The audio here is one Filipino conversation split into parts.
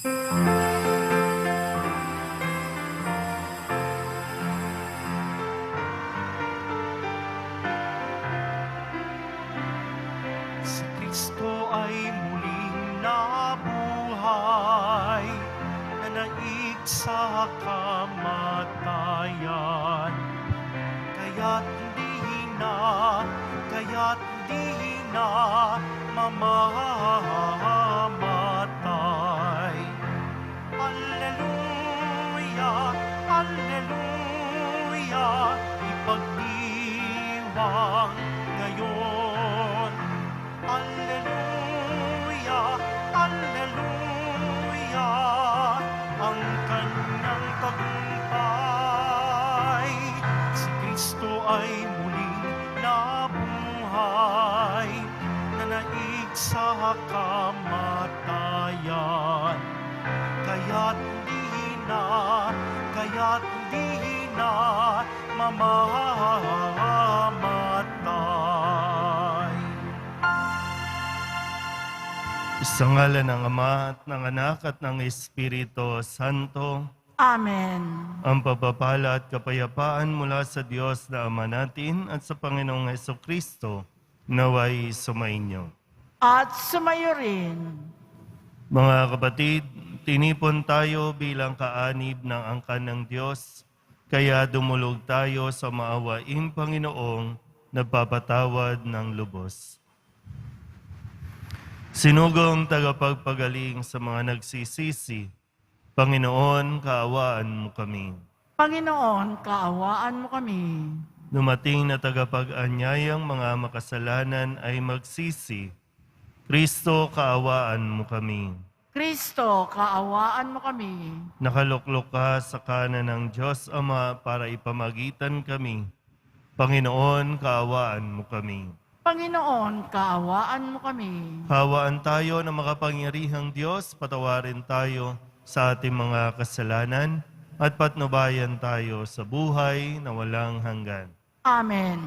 Si Kristo ay muling nabuhay, nanaig sa kamatayan. Kaya't di na mamamatay. Alleluia, alleluia, ipagdiwang ngayon. Alleluia, alleluia, ang kanyang tagumpay. Si Kristo ay muling nabuhay, nanaig sa kamatayan. Kaya't di na mamamatay. Sa ngalan ng Ama at ng Anak at ng Espiritu Santo. Amen. Ang pagpapala at kapayapaan mula sa Diyos na Ama natin at sa Panginoong Hesukristo naway sumainyo. At sumayo rin. Mga kapatid, tinipon tayo bilang kaanib ng angkan ng Diyos, kaya dumulog tayo sa maawaing Panginoong nagpapatawad ng lubos. Sinugong tagapagpagaling sa mga nagsisisi, Panginoon, kaawaan mo kami. Panginoon, kaawaan mo kami. Dumating na tagapag-anyayang mga makasalanan ay magsisi, Kristo, kaawaan mo kami. Kristo, kaawaan mo kami. Nakaluklok ka sa kanan ng Diyos Ama para ipamagitan kami. Panginoon, kaawaan mo kami. Panginoon, kaawaan mo kami. Kaawaan tayo ng makapangyarihang Diyos, patawarin tayo sa ating mga kasalanan at patnubayan tayo sa buhay na walang hanggan. Amen.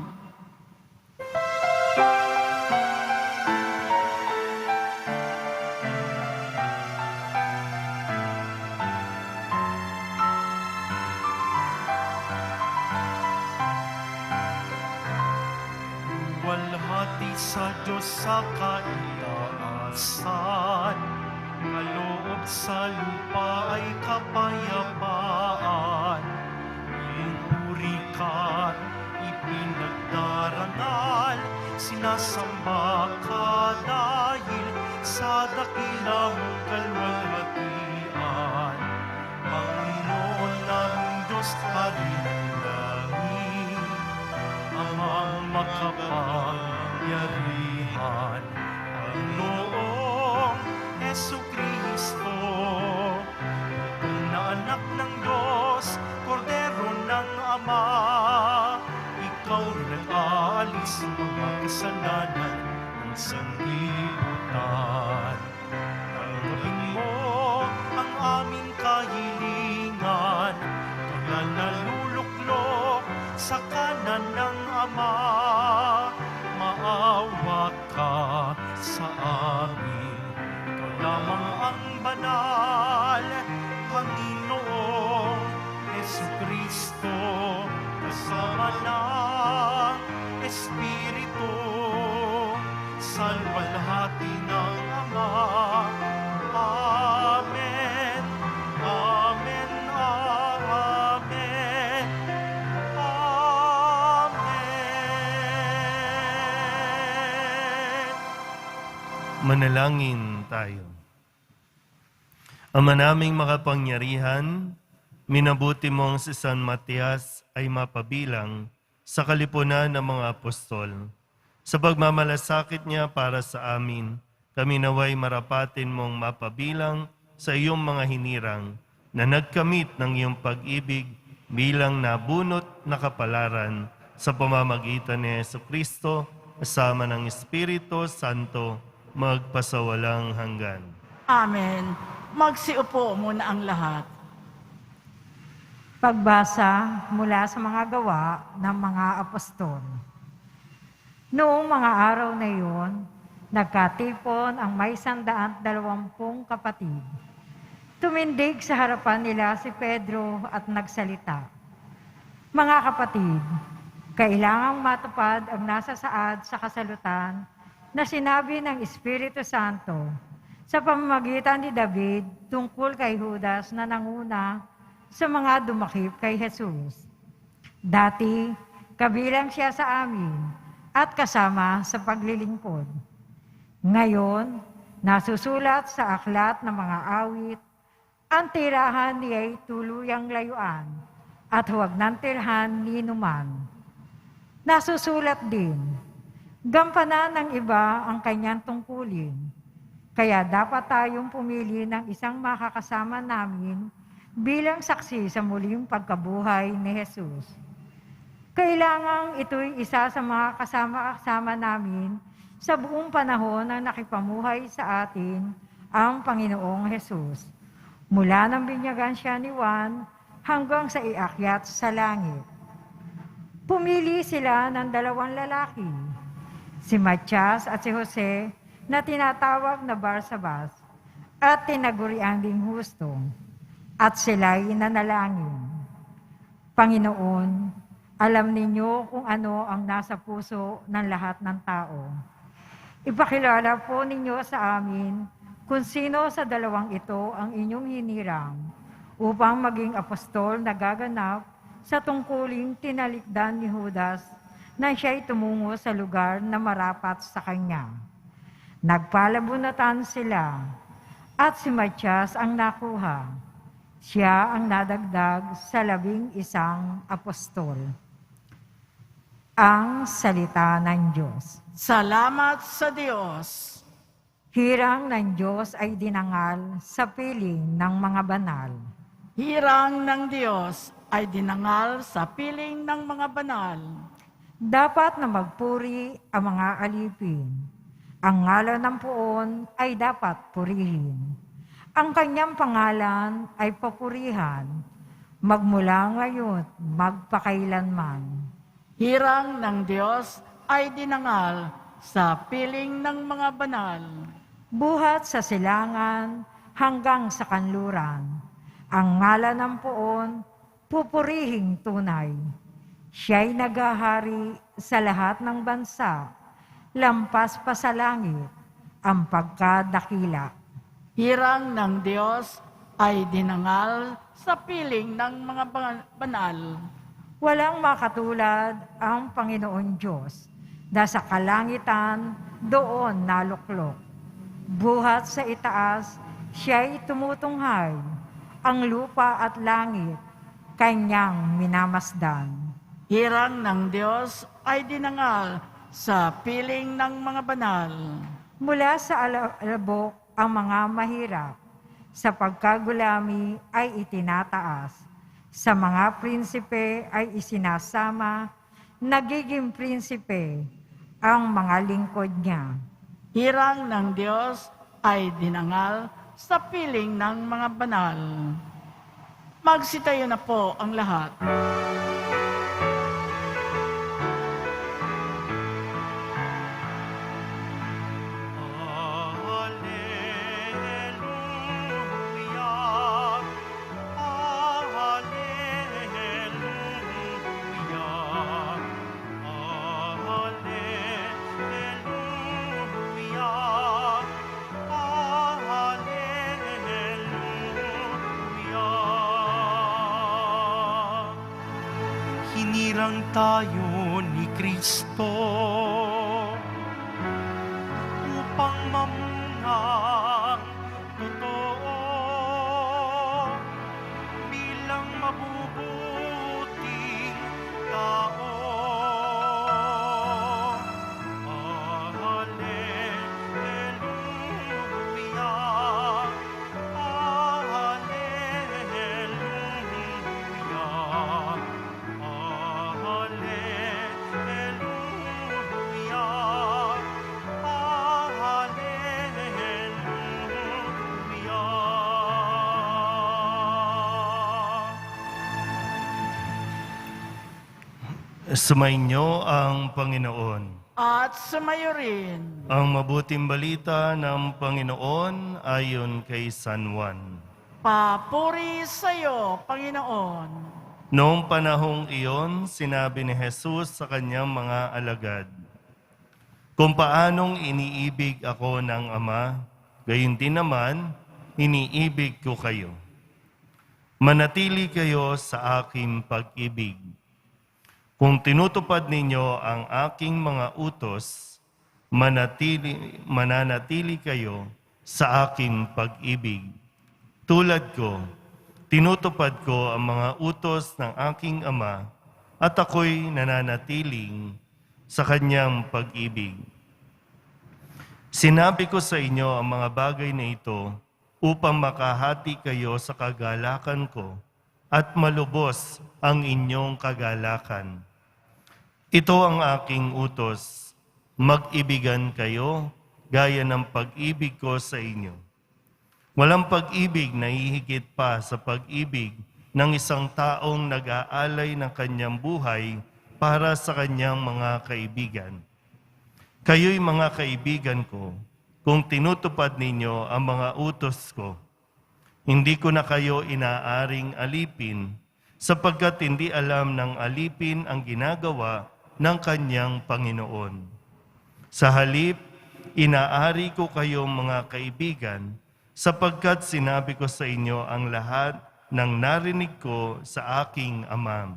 Walhati sa Diyos sa kaitaasan, kaloob sa lupa ay kapayapaan. Pinuri ka't ipinagdarangal, sinasamba ka dahil sa dakilang kalwalhatian. Panginoon ng Diyos Hari ng langit, Amang makapangyarihan, Panginoong Hesukristo, na anak ng Diyos, Kordero ng Ama, ikaw nag-aalis sa mga kasalanan ng sanlibutan. Tanggapin mo ang aming kahilingan, tulad na luluklok sa kanan ng Ama, maawa ka sa amin. Ikaw lamang ang banal, Panginoong Hesukristo, kasama ng Espiritu, sa luwalhati ng Ama. Amen. Amen. Amen. Manalangin tayo. Ama naming makapangyarihan, minabuti mong si San Matias ay mapabilang sa kalipunan ng mga apostol. Sa pagmamalasakit niya para sa amin, kami naway marapatin mong mapabilang sa iyong mga hinirang na nagkamit ng iyong pag-ibig bilang nabunot na kapalaran sa pamamagitan ni Jesucristo kasama ng Espiritu Santo magpasawalang hanggan. Amen. Magsiupo muna ang lahat. Pagbasa mula sa mga gawa ng mga apostol. Noong mga araw na iyon, nagkatipon ang may 120 kapatid. Tumindig sa harapan nila si Pedro at nagsalita. Mga kapatid, kailangang matupad ang nasa saad sa kasalutan na sinabi ng Espiritu Santo sa pamamagitan ni David tungkol kay Judas na nanguna sa mga dumakip kay Jesus. Dati, kabilang siya sa amin at kasama sa paglilingkod. Ngayon, nasusulat sa aklat ng mga awit, ang tirahan niya'y tuluyang layuan at huwag nang tirhan ni numan. Nasusulat din, gampanan ng iba ang kanyang tungkulin, kaya dapat tayong pumili ng isang makakasama namin bilang saksi sa muling pagkabuhay ni Jesus. Kailangang ito'y isa sa mga kasama-kasama namin sa buong panahon na nakipamuhay sa atin ang Panginoong Jesus. Mula nang binyagan siya ni Juan hanggang sa iakyat sa langit. Pumili sila ng 2 lalaki, si Matias at si Jose na tinatawag na Barsabas at tinaguriang ding Husto, at sila'y nanalangin. Panginoon, alam ninyo kung ano ang nasa puso ng lahat ng tao. Ipakilala po ninyo sa amin kung sino sa 2 ito ang inyong hinirang upang maging apostol na gaganap sa tungkuling tinalikdan ni Judas na siya'y tumungo sa lugar na marapat sa kanya. Nagpalabunatan sila at si Matias ang nakuha. Siya ang nadagdag sa 11 apostol. Ang salita ng Diyos. Salamat sa Diyos. Hirang ng Diyos ay dinangal sa piling ng mga banal. Hirang ng Diyos ay dinangal sa piling ng mga banal. Dapat na magpuri ang mga alipin. Ang ngalan ng puon ay dapat purihin. Ang kanyang pangalan ay papurihan, magmula ngayon, magpakailanman. Hirang ng Diyos ay dinangal sa piling ng mga banal. Buhat sa silangan hanggang sa kanluran. Ang ngalan ng puon, pupurihing tunay. Siya'y naghahari sa lahat ng bansa, lampas pa sa langit ang pagkadakila. Hirang ng Diyos ay dinangal sa piling ng mga banal. Walang makatulad ang Panginoon Diyos, na sa kalangitan doon naluklok. Buhat sa itaas, siya'y tumutunghay, ang lupa at langit, kanyang minamasdan. Hirang ng Diyos ay dinangal sa piling ng mga banal. Mula sa alabok ang mga mahirap, sa pagkagulami ay itinataas, sa mga prinsipe ay isinasama, nagiging prinsipe ang mga lingkod niya. Hirang ng Diyos ay dinangal sa piling ng mga banal. Magsitayo na po ang lahat. Hinirang tayo ni Kristo upang mamunang totoo bilang mabubuting tao. Hallelujah, hallelujah. Sumainyo ang Panginoon. At sumayo rin. Ang mabuting balita ng Panginoon ayon kay San Juan. Papuri sa iyo, Panginoon. Noong panahong iyon, sinabi ni Jesus sa kanyang mga alagad, "Kung paanong iniibig ako ng Ama, gayon din naman, iniibig ko kayo. Manatili kayo sa aking pag-ibig. Kung tinutupad ninyo ang aking mga utos, mananatili kayo sa aking pag-ibig. Tulad ko, tinutupad ko ang mga utos ng aking Ama at ako'y nananatiling sa kanyang pag-ibig. Sinabi ko sa inyo ang mga bagay na ito upang makahati kayo sa kagalakan ko at malubos ang inyong kagalakan. Ito ang aking utos, mag-ibigan kayo gaya ng pag-ibig ko sa inyo. Walang pag-ibig na hihigit pa sa pag-ibig ng isang taong nag-aalay ng kanyang buhay para sa kanyang mga kaibigan. Kayo'y mga kaibigan ko kung tinutupad ninyo ang mga utos ko. Hindi ko na kayo inaaring alipin sapagkat hindi alam ng alipin ang ginagawa ng kanyang Panginoon. Sa halip, inaari ko kayong mga kaibigan sapagkat sinabi ko sa inyo ang lahat ng narinig ko sa aking Ama.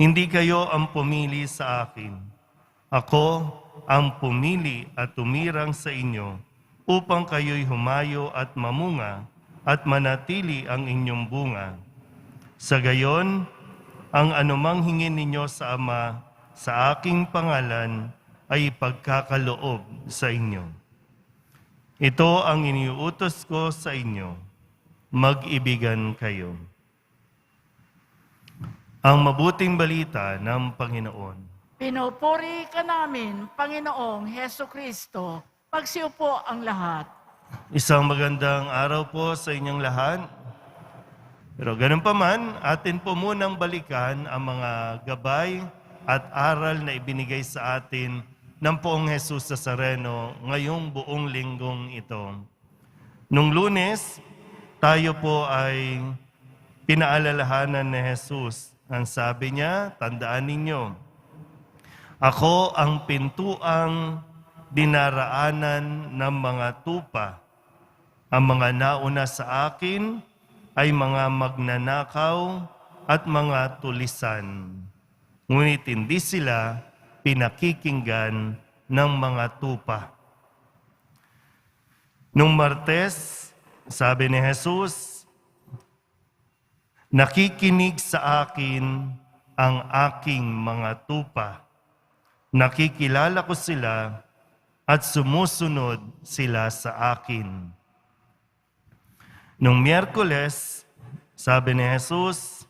Hindi kayo ang pumili sa akin. Ako ang pumili at tumirang sa inyo upang kayo'y humayo at mamunga at manatili ang inyong bunga. Sa gayon, ang anumang hingin ninyo sa Ama sa aking pangalan ay pagkakaloob sa inyo. Ito ang iniuutos ko sa inyo, mag-ibigan kayo." Ang mabuting balita ng Panginoon. Pinupuri ka namin, Panginoong Heso Kristo. Magsiupo ang lahat. Isang magandang araw po sa inyong lahat. Pero ganun pa man, atin po munang balikan ang mga gabay at aral na ibinigay sa atin ng Poong Jesus Nazareno ngayong buong linggong ito. Nung Lunes, tayo po ay pinaalalahanan ni Jesus. Ang sabi niya, tandaan ninyo, ako ang pintuang dinaraanan ng mga tupa. Ang mga nauna sa akin ay mga magnanakaw at mga tulisan. Ngunit hindi sila pinakikinggan ng mga tupa. Nung Martes, sabi ni Jesus, nakikinig sa akin ang aking mga tupa. Nakikilala ko sila at sumusunod sila sa akin. Nung Miyerkules, sabi ni Jesus,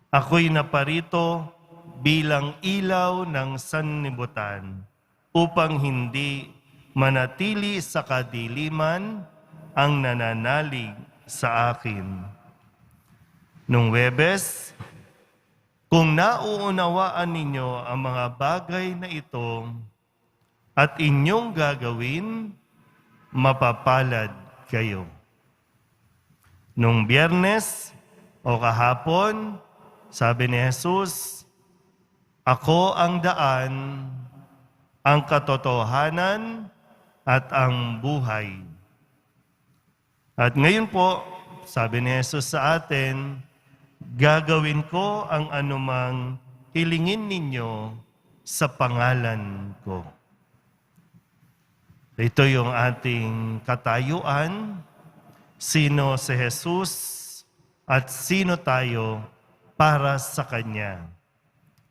ako'y naparito bilang ilaw ng sanlibutan upang hindi manatili sa kadiliman ang nananalig sa akin. Nung Huwebes, kung nauunawaan ninyo ang mga bagay na ito at inyong gagawin, mapapalad kayo. Nung Biyernes o kahapon, sabi ni Jesus, ako ang daan, ang katotohanan, at ang buhay. At ngayon po, sabi ni Jesus sa atin, gagawin ko ang anumang hilingin ninyo sa pangalan ko. Ito yung ating katayuan, sino si Jesus at sino tayo para sa Kanya.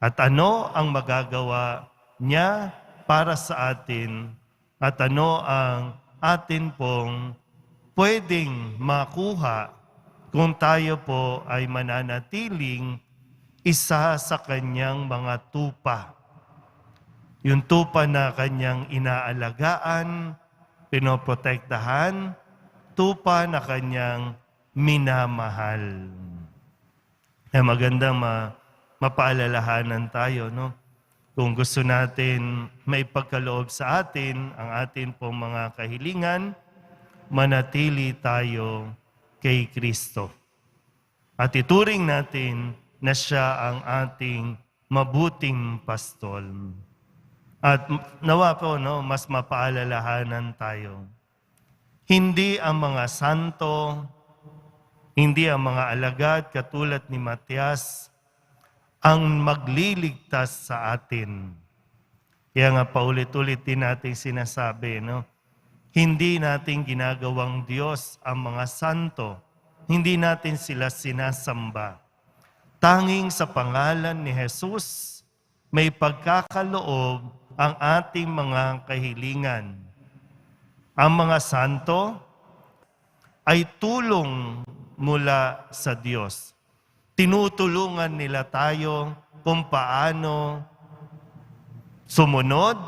At ano ang magagawa niya para sa atin at ano ang atin pong pwedeng makuha kung tayo po ay mananatiling isa sa kanyang mga tupa. Yung tupa na kanyang inaalagaan, pinoprotektahan, tupa na kanyang minamahal. Magandang mapaalalahanan tayo, no? Kung gusto natin maipagkaloob sa atin ang atin pong mga kahilingan, manatili tayo kay Kristo. At ituring natin na siya ang ating mabuting pastol. At nawa po, mas mapaalalahanan tayo. Hindi ang mga santo, hindi ang mga alagad katulad ni Matias ang magliligtas sa atin. Kaya nga paulit-ulit din natin sinasabi, hindi natin ginagawang Diyos ang mga santo. Hindi natin sila sinasamba. Tanging sa pangalan ni Jesus, may pagkakaloob ang ating mga kahilingan. Ang mga santo ay tulong mula sa Diyos. Tinutulungan nila tayo kung paano sumunod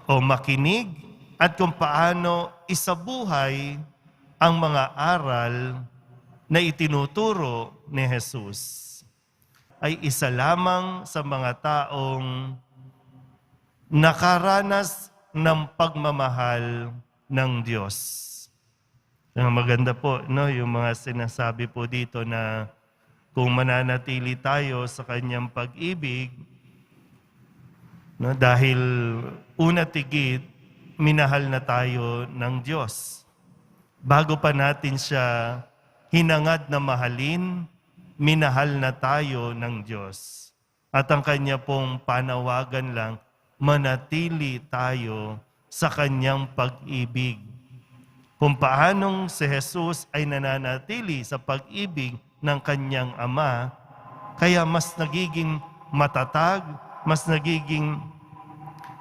o makinig at kung paano isabuhay ang mga aral na itinuturo ni Jesus. Ay isa lamang sa mga taong nakaranas ng pagmamahal ng Diyos. Maganda po, yung mga sinasabi po dito na kung mananatili tayo sa kanyang pag-ibig, dahil una tigit, minahal na tayo ng Diyos. Bago pa natin siya hinangad na mahalin, minahal na tayo ng Diyos. At ang kanya pong panawagan lang, manatili tayo sa kanyang pag-ibig. Kung paanong si Jesus ay nananatili sa pag-ibig ng kanyang Ama, kaya mas nagiging matatag, mas nagiging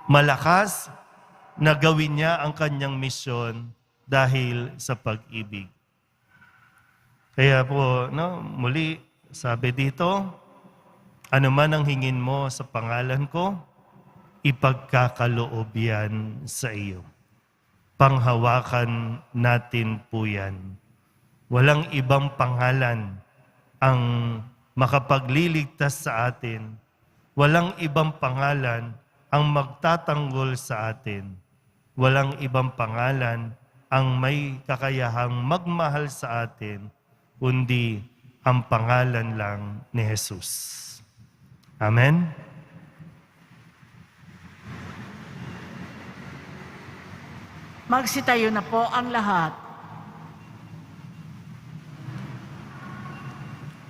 malakas na gawin niya ang kanyang misyon dahil sa pag-ibig. Kaya po, muli, sabi dito, ano man ang hingin mo sa pangalan ko, ipagkakaloob yan sa iyo. Panghawakan natin po yan. Walang ibang pangalan ang makapagliligtas sa atin. Walang ibang pangalan ang magtatanggol sa atin. Walang ibang pangalan ang may kakayahang magmahal sa atin, kundi ang pangalan lang ni Jesus. Amen? Magsitayo na po ang lahat.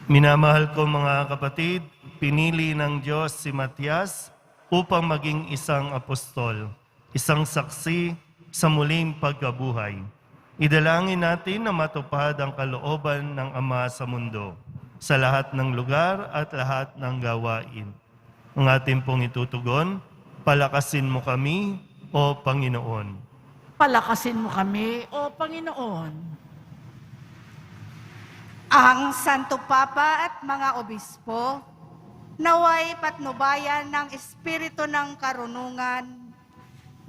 Minamahal ko mga kapatid, pinili ng Diyos si Matias upang maging isang apostol, isang saksi sa muling pagkabuhay. Idalangin natin na matupad ang kalooban ng Ama sa mundo, sa lahat ng lugar at lahat ng gawain. Ang ating pong itutugon, palakasin mo kami, O Panginoon. Palakasin mo kami, O Panginoon. Ang Santo Papa at mga obispo, naway patnubayan ng espiritu ng karunungan,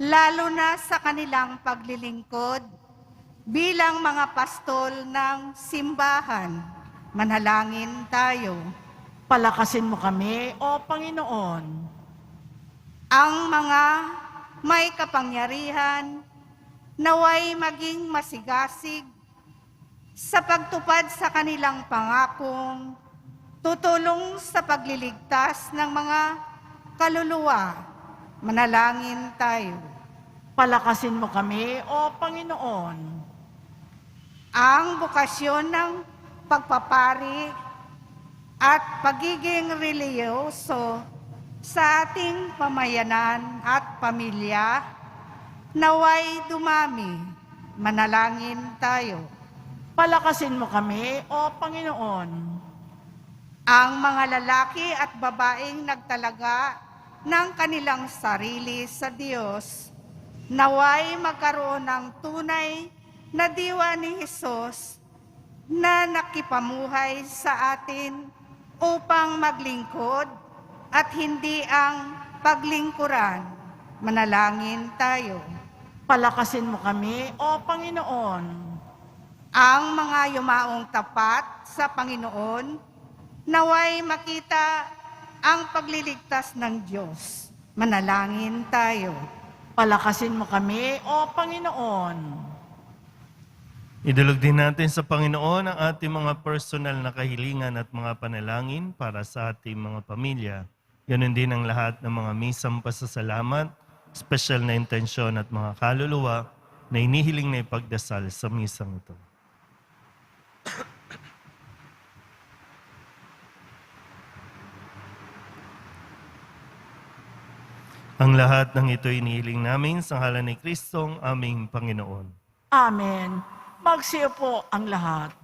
lalo na sa kanilang paglilingkod bilang mga pastol ng simbahan. Manalangin tayo. Palakasin mo kami, O Panginoon. Ang mga may kapangyarihan, naway maging masigasig sa pagtupad sa kanilang pangakong tutulong sa pagliligtas ng mga kaluluwa. Manalangin tayo. Palakasin mo kami, O Panginoon. Ang bukasyon ng pagpapari at pagiging reliyoso sa ating pamayanan at pamilya, naway dumami. Manalangin tayo. Palakasin mo kami, O Panginoon. Ang mga lalaki at babaeng nagtalaga ng kanilang sarili sa Diyos, naway magkaroon ng tunay na diwa ni Jesus na nakipamuhay sa atin upang maglingkod at hindi ang paglingkuran. Manalangin tayo. Palakasin mo kami, O Panginoon. Ang mga yumaong tapat sa Panginoon, naway makita ang pagliligtas ng Diyos. Manalangin tayo. Palakasin mo kami, O Panginoon. Idulog din natin sa Panginoon ang ating mga personal na kahilingan at mga panalangin para sa ating mga pamilya. Ganon din ang lahat ng mga misang pasasalamat, special na intensyon at mga kaluluwa na inihiling na ipagdasal sa misang ito. Ang lahat ng ito inihiling namin sa ngalan ni Kristong aming Panginoon. Amen. Magsiyo po ang lahat.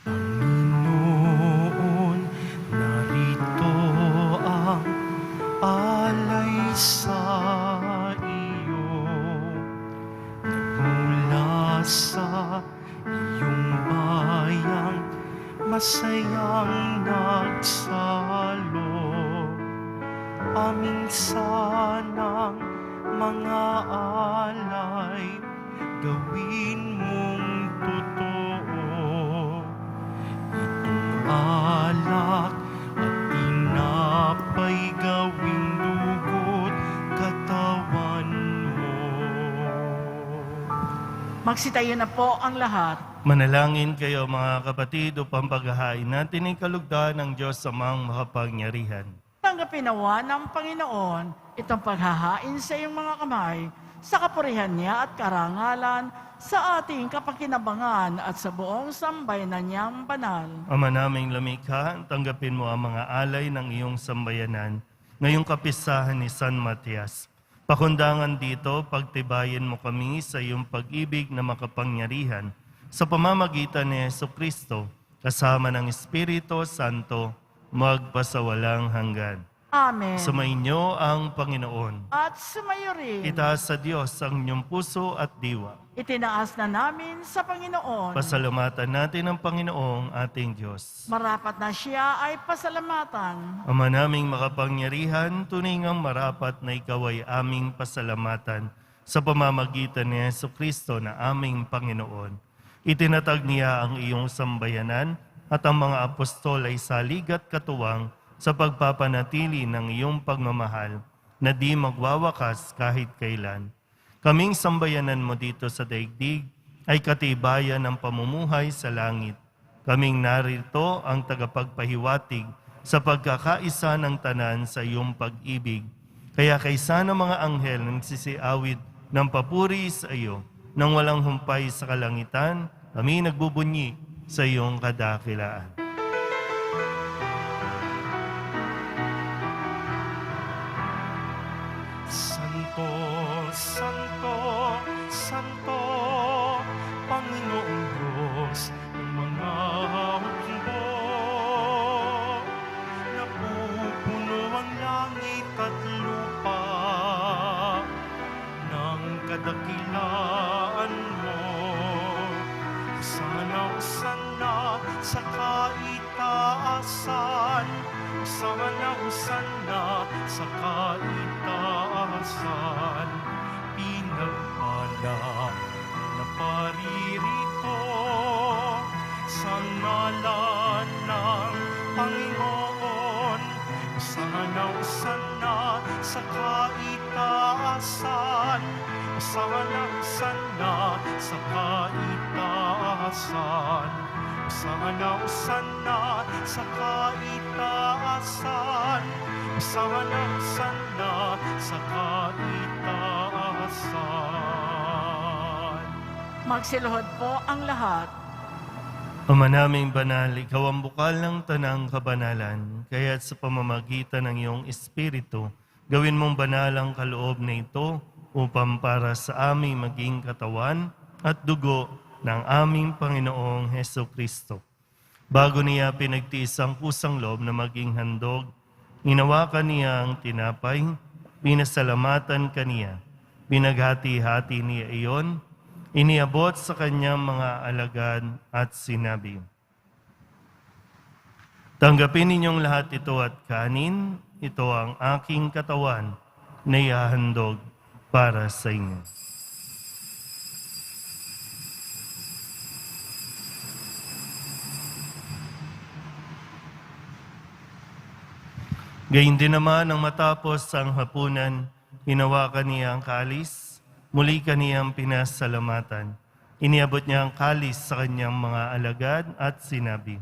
Panginoon, narito ang alay sa iyo. Nagmula sa iyong bayang masayang nagsalo. Aming sanang mga alay, gawin mong totoo. Itong alak at tinapay gawing dugo't katawan mo. Magsitayo na po ang lahat. Manalangin kayo mga kapatid upang paghahain natin ang kalugdan ng Diyos amang makapangyarihan. Tanggapin nawa ng Panginoon itong paghahain sa iyong mga kamay sa kapurihan niya at karangalan sa ating kapakinabangan at sa buong sambayanan niyang banal. Ama naming lumikha, tanggapin mo ang mga alay ng iyong sambayanan ngayong kapisahan ni San Matias. Pakundangan dito, pagtibayin mo kami sa iyong pag-ibig na makapangyarihan sa pamamagitan ni Jesucristo, kasama ng Espiritu Santo, magpasawalang hanggan. Amen. Sumainyo ang Panginoon. At sumayo rin. Itaas sa Diyos ang inyong puso at diwa. Itinaas na namin sa Panginoon. Pasalamatan natin ang Panginoong ating Diyos. Marapat na siya ay pasalamatan. Ama naming makapangyarihan, tunay ngang marapat na ikaw ay aming pasalamatan sa pamamagitan ni Jesucristo na aming Panginoon. Itinatag niya ang iyong sambayanan at ang mga apostol ay salig at katuwang sa pagpapanatili ng iyong pagmamahal na di magwawakas kahit kailan. Kaming sambayanan mo dito sa daigdig ay katibayan ng pamumuhay sa langit. Kaming narito ang tagapagpahiwatig sa pagkakaisa ng tanan sa iyong pag-ibig. Kaya kaysa ng mga anghel nagsisiawit ng papuri sa iyo, nang walang humpay sa kalangitan, kami nagbubunyi sa iyong kadakilaan. Santo, Santo, Santo, Panginoong Diyos ng mga hukbo. Napupuno ang langit at lupa ng kadakilaan mo. Sana sa kaitaasan, sana sa kaitaasan, pinagpala na paririto sa ngalan ng Panginoon. Sana sa kaitaasan, sana sa kaitaasan, sana sa kaitaasan, sana sa kaitaasan. Magsiluhod po ang lahat. Ama naming banal, ikaw ang bukal ng tanang kabanalan, kaya't sa pamamagitan ng iyong Espiritu, gawin mong banal ang kaloob na ito upang para sa aming maging katawan at dugo ng aming Panginoong Hesukristo. Bago niya pinagtiis ang kusang loob na maging handog, inawakan niya ang tinapay, pinasalamatan kaniya, pinaghati-hati niya iyon, iniabot sa kanyang mga alagad at sinabi, "Tanggapin ninyong lahat ito at kanin, ito ang aking katawan na ihahandog para sa inyo." Gayun din naman nang matapos ang hapunan, hinawakan niya ang kalis, muli kaniyang pinasalamatan. Iniabot niya ang kalis sa kanyang mga alagad at sinabi,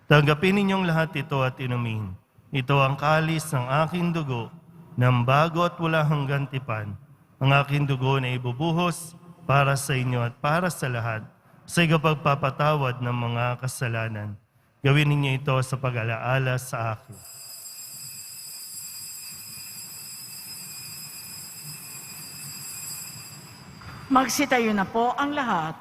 "Tanggapin ninyong lahat ito at inumin. Ito ang kalis ng aking dugo, ng bago at wala hanggang tipan. Ang aking dugo na ibubuhos para sa inyo at para sa lahat, sa ikapagpapatawad ng mga kasalanan. Gawin ninyo ito sa pag-alaala sa akin." Magsitayo na po ang lahat.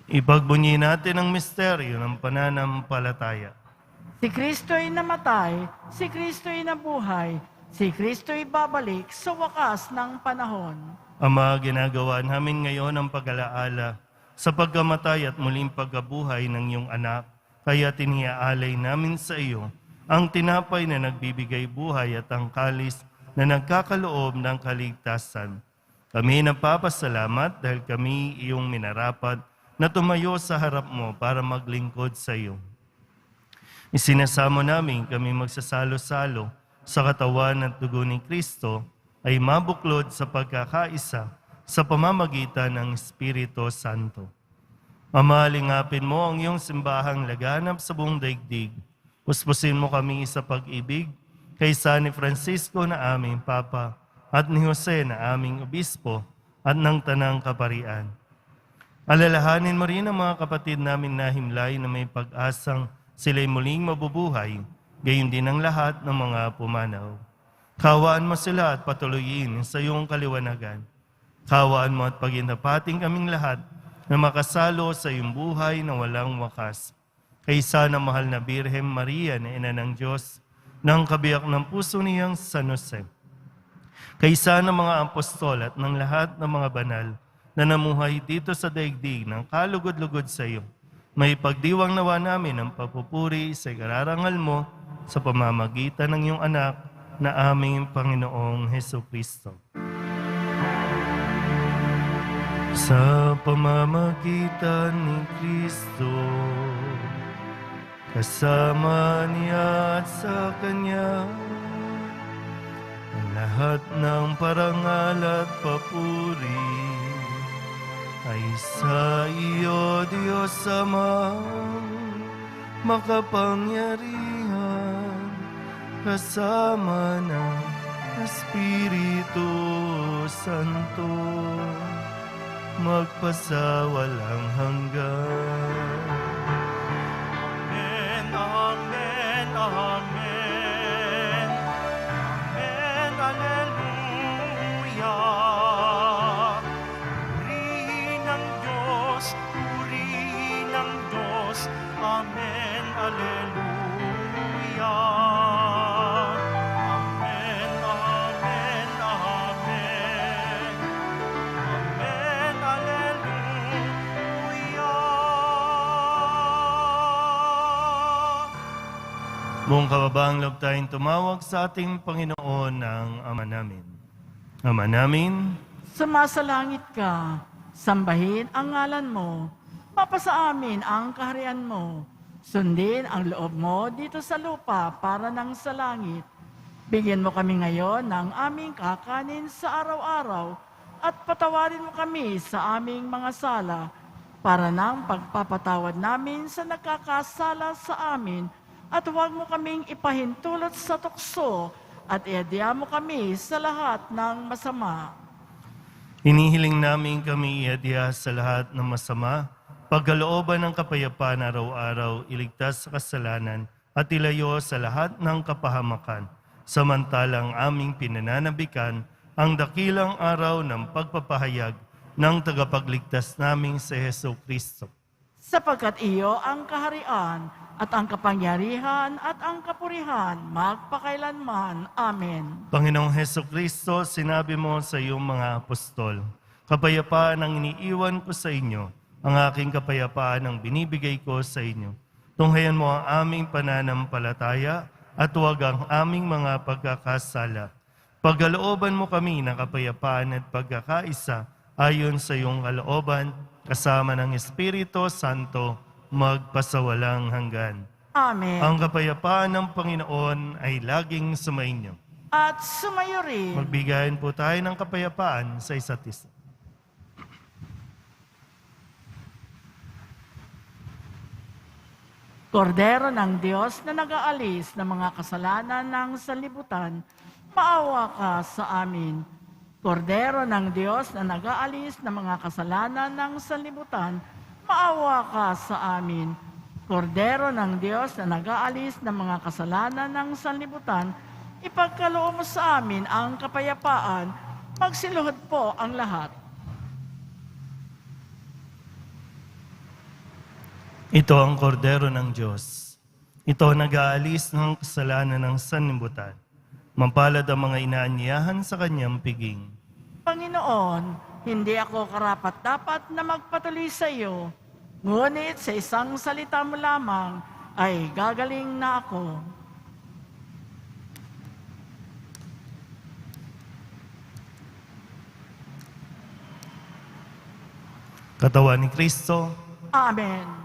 Ipagbunyi natin ang misteryo ng pananampalataya. Si Kristo'y namatay, si Kristo'y nabuhay, si Kristo'y babalik sa wakas ng panahon. Ama, ginagawa namin ngayon ang pag-alaala sa pagkamatay at muling pagkabuhay ng iyong anak, kaya tiniaalay namin sa iyo ang tinapay na nagbibigay buhay at ang kalis na nagkakaloob ng kaligtasan. Kami nagpapasalamat dahil kami iyong minarapat na tumayo sa harap mo para maglingkod sa iyo. Isinasamo namin kami magsasalo-salo sa katawan at dugo ni Kristo ay mabuklod sa pagkakaisa sa pamamagitan ng Espiritu Santo. Ama, lingapin mo ang iyong simbahang laganap sa buong daigdig. Puspusin mo kami sa pag-ibig kaysa ni Francisco na aming Papa at ni Jose na aming Obispo at ng Tanang Kaparian. Alalahanin mo rin ang mga kapatid namin na himlay na may pag-asang sila'y muling mabubuhay, gayon din ang lahat ng mga pumanaw. Kawaan mo sila at patuloyin sa iyong kaliwanagan. Kawaan mo at pagindapating kaming lahat na makasalo sa iyong buhay na walang wakas. Kaysa ng mahal na Birhen Maria na Ina ng Diyos, ng kabiyak ng puso niyang San Jose. Kaysa ng mga apostol at ng lahat ng mga banal na namuhay dito sa daigdig ng kalugod-lugod sa iyo, may pagdiwang nawa namin ang papupuri sa ikararangal mo sa pamamagitan ng iyong anak na aming Panginoong Hesukristo. Sa pamamagitan ni Kristo, kasama niya at sa Kanya, ang lahat ng parangal at papuri ay sa iyo, Diyos Ama, makapangyarihan, kasama ng Espiritu Santo, magpasawalang hanggan. Amen, amen, amen. Amen, hallelujah. Purihin ng Diyos, purihin ng Diyos. Amen, hallelujah. Amen, amen, amen. Amen, hallelujah. Buong kababaang loob tayong tumawag sa ating Panginoon ng Ama namin. Ama namin, Sumasalangit ka, sambahin ang ngalan mo, mapasa amin ang kaharian mo, sundin ang loob mo dito sa lupa para nang sa langit. Bigyan mo kami ngayon ng aming kakanin sa araw-araw at patawarin mo kami sa aming mga sala para nang pagpapatawad namin sa nagkakasala sa amin at huwag mo kaming ipahintulot sa tukso at iadya mo kami sa lahat ng masama. hinihiling namin kami iadya sa lahat ng masama, pagkalooban ng kapayapaan araw-araw, iligtas sa kasalanan at ilayo sa lahat ng kapahamakan, samantalang aming pinananabikan ang dakilang araw ng pagpapahayag ng tagapagligtas naming si Jesucristo. Sapagkat iyo ang kaharian at ang kapangyarihan at ang kapurihan magpakailanman. Amen. Panginoong Jesucristo, sinabi mo sa iyong mga apostol, kapayapaan ang iniiwan ko sa inyo, ang aking kapayapaan ang binibigay ko sa inyo. Tunghayan mo ang aming pananampalataya at huwag ang aming mga pagkakasala. Pagkalooban mo kami ng kapayapaan at pagkakaisa ayon sa iyong kalooban, kasama ng Espiritu Santo, magpasawalang hanggan. Amen. Ang kapayapaan ng Panginoon ay laging sumainyo. At sumayo rin. Magbigayan po tayo ng kapayapaan sa isa't isa. Kordero ng Diyos na nag-aalis ng mga kasalanan ng sanlibutan, maawa ka sa amin. Kordero ng Diyos na nag-aalis ng mga kasalanan ng sanlibutan, maawa ka sa amin. Kordero ng Diyos na nag-aalis ng mga kasalanan ng sanlibutan, ipagkaloob mo sa amin ang kapayapaan, magsiluhod po ang lahat. Ito ang kordero ng Diyos. Ito ang nag-aalis ng kasalanan ng sanlibutan. Mampalad ang mga inaanyayahan sa kanyang piging. Panginoon, hindi ako karapat-dapat na magpatuloy sa iyo, ngunit sa isang salita mo lamang ay gagaling na ako. Katawan ni Kristo, Amen.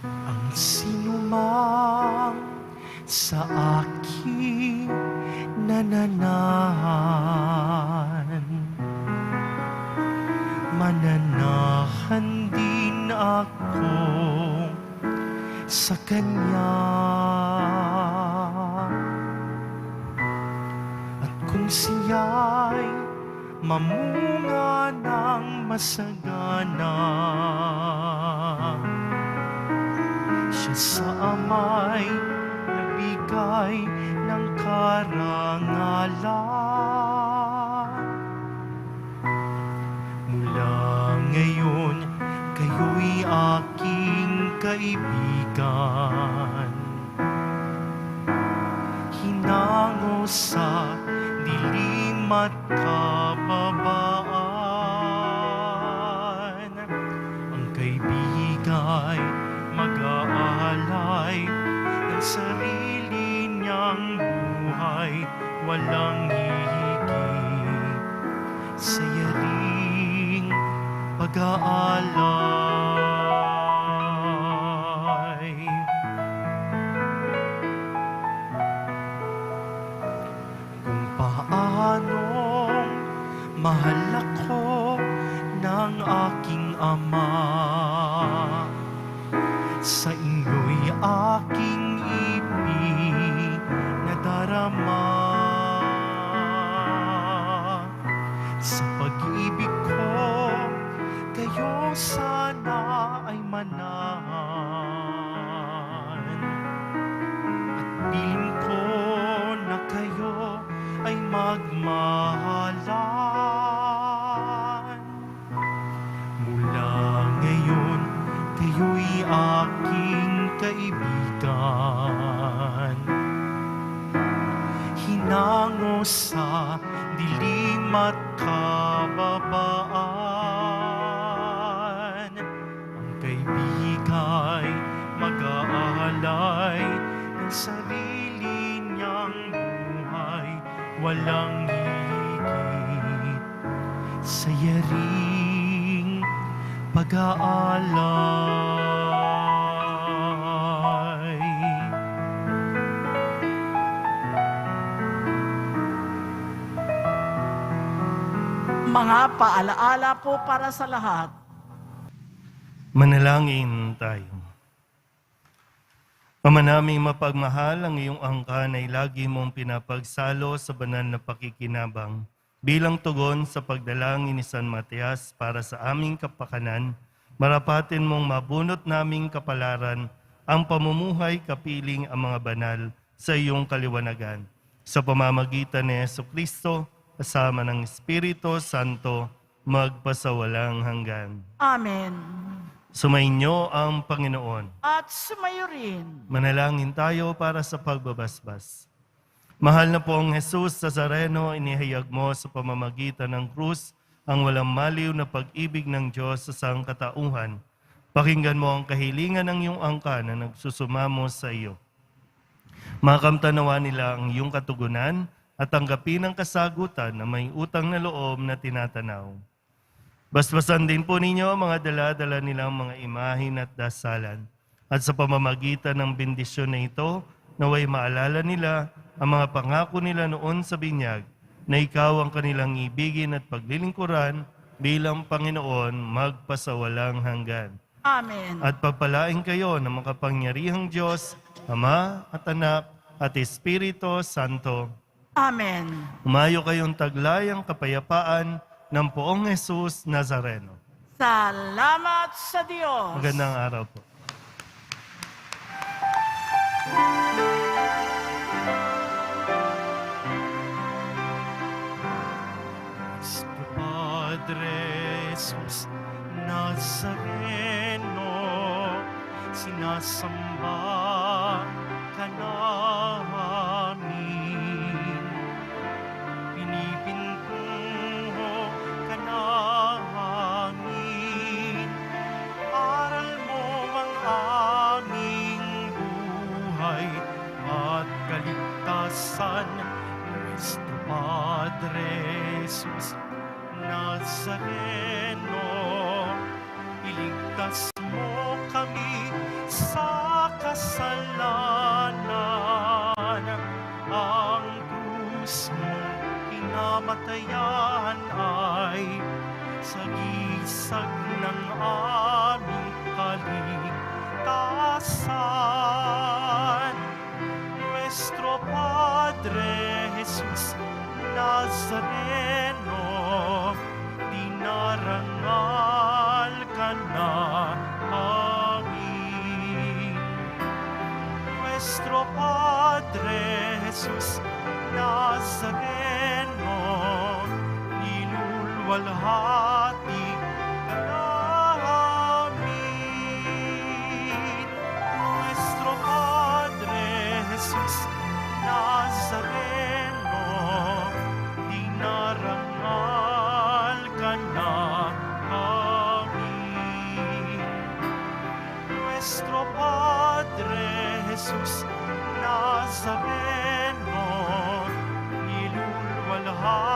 Ang sinumang sa akin nananahan, mananahan din ako sa Kanya. At kung siya'y mamunga ng masagana, siya sa amay nagbigay ng karangalan. Mula ngayon, kayo'y aking kaibigan. Hinango sa dilim at kababaan, ang kaibigay mag-aalay ng sarili niyang buhay, walang hihigit sa yaring pag-aalay. Kung paanong mahal ako ng aking Ama, sa inyo'y aking ipinadarama. Sa pag-ibig ko, kayo sana ay manahan. At piling ko na kayo ay magmahalan. Mula ngayon, kayo'y aking kaibigan. Hinango sa dilim at kababaan, ang kaibigay mag-aalay ng sarili niyang buhay, walang higit sa yaring pag-aalay. Mga paalaala po para sa lahat. manalangin tayo. Ama naming mapagmahal, ang iyong angkan ay lagi mong pinapagsalo sa banal na pakikinabang bilang tugon sa pagdalangin ni San Matias para sa aming kapakanan. Marapatin mong mabunot naming kapalaran ang pamumuhay kapiling ang mga banal sa iyong kaliwanagan. Sa pamamagitan ni Jesucristo, kasama ng Espiritu Santo, magpasawalang hanggan. Amen. Sumainyo ang Panginoon. At sumayo rin. Manalangin tayo para sa pagbabasbas. Mahal na pong Jesus Nazareno, inihayag mo sa pamamagitan ng krus ang walang maliw na pag-ibig ng Diyos sa sangkatauhan. Pakinggan mo ang kahilingan ng iyong angka na nagsusumamo sa iyo. Makamtanawa nila ang iyong katugunan at tanggapin ang kasagutan na may utang na loob na tinatanaw. Basbasan din po ninyo ang mga dala-dala nilang mga imahin at dasalan. At sa pamamagitan ng bendisyon na ito, naway maalala nila ang mga pangako nila noon sa binyag, na ikaw ang kanilang ibigin at paglilingkuran bilang Panginoon magpasawalang hanggan. Amen. At pagpalain kayo ng makapangyarihang Diyos, Ama at Anak at Espiritu Santo. Amen. Umayo kayong taglayang kapayapaan ng Poong Jesus Nazareno. Salamat sa Diyos. Magandang araw po. Nuestro Padre Jesus Nazareno, sinasamba ka namin. Pinipintuho ka namin. Aral mo ang aming buhay at kaligtasan. Nuestro Padre Jesus Nazareno, iligtas mo kami sa kasalanan. Ang krus mo pinamatayan ay sagisag ng aming kaligtasan. Nuestro Padre Jesus Nazareno, dinarangal ka namin. Nuestro Padre Jesus Nazareno, nilulwalhati ka namin. Nuestro Padre Jesus Nazareno, dinarangal ka namin. Nuestro Padre Jesus Nazareno, nilulwalhati